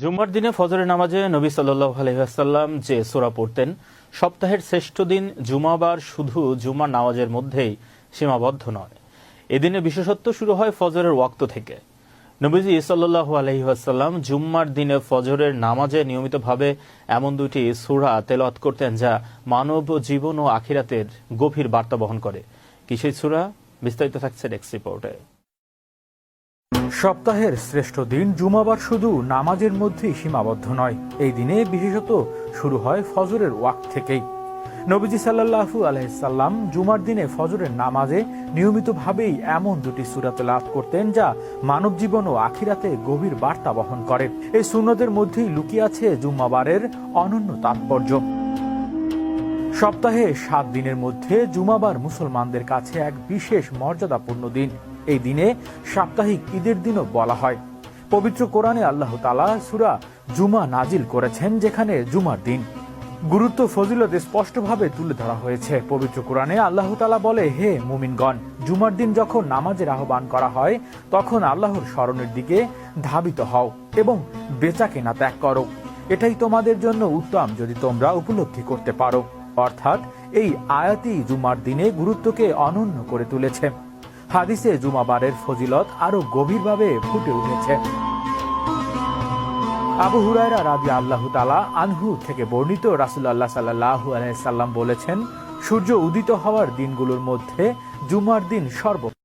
জুম্মার দিনে ফজরের নামাজে নবী সাল্লাল্লাহু আলাইহি ওয়াসাল্লাম যে সূরা পড়তেন, সপ্তাহের শ্রেষ্ঠ দিন জুমাবার শুধু জুমার নামাজের মধ্যেই সীমাবদ্ধ নয়। এদিনে বিশেষত্ব শুরু হয় ফজরের ওয়াক্ত থেকে। নবীজি সাল্লাল্লাহু আলাইহি ওয়াসাল্লাম জুম্মার দিনে ফজরের নামাজে নিয়মিতভাবে এমন দুটি সূরা তেলাওয়াত করতেন যা মানব জীবন ও আখিরাতের গভীর বার্তা বহন করে। কি সেই সূরা? বিস্তারিত থাকছে ডেস্ক রিপোর্টে। সপ্তাহের শ্রেষ্ঠ দিন জুমাবার শুধু নামাজের মধ্যেই সীমাবদ্ধ নয়। এই দিনে বিশেষত শুরু হয় ফজরের ওয়াক্ত থেকেই। নবীজি সাল্লাল্লাহু আলাইহি সাল্লাম জুমার দিনে ফজরের নামাজে নিয়মিতভাবেই এমন দুটি সূরা তেলাওয়াত করতেন যা মানব জীবন ও আখিরাতে গভীর বার্তা বহন করে। এই সুন্নতের মধ্যেই লুকিয়ে আছে জুম্মাবারের অনন্য তাৎপর্য। সপ্তাহে 7 দিনের মধ্যে জুমাবার মুসলমানদের কাছে এক বিশেষ মর্যাদাপূর্ণ দিন। এই দিনে সাপ্তাহিক ঈদের দিনও বলা হয়। পবিত্র কোরআনে আল্লাহ তাআলা সূরা জুমা নাজিল করেছেন, যেখানে জুমার দিন গুরুত্ব ফজিলত স্পষ্টভাবে তুলে ধরা হয়েছে। পবিত্র কোরআনে আল্লাহ তাআলা বলে, হে মুমিনগণ, জুমার দিন যখন নামাজের আহ্বান করা হয় তখন আল্লাহর স্মরণের দিকে ধাবিত হও এবং বেচাকেনা ত্যাগ করো। এটাই তোমাদের জন্য উত্তম যদি তোমরা উপলব্ধি করতে পারো। অর্থাৎ এই আয়াতই জুমার দিনে গুরুত্বকে অনন্য করে তুলেছে। হাদিসে জুমাবারের ফজিলত আরো গভীরভাবে ফুটে উঠেছে। আবু হুরায়রা রাদিয়াল্লাহু তাআলা আনহু থেকে বর্ণিত, রাসূলুল্লাহ সাল্লাল্লাহু আলাইহি সাল্লাম বলেছেন, সূর্য উদিত হওয়ার দিনগুলোর মধ্যে জুমার দিন সর্বোত্তম।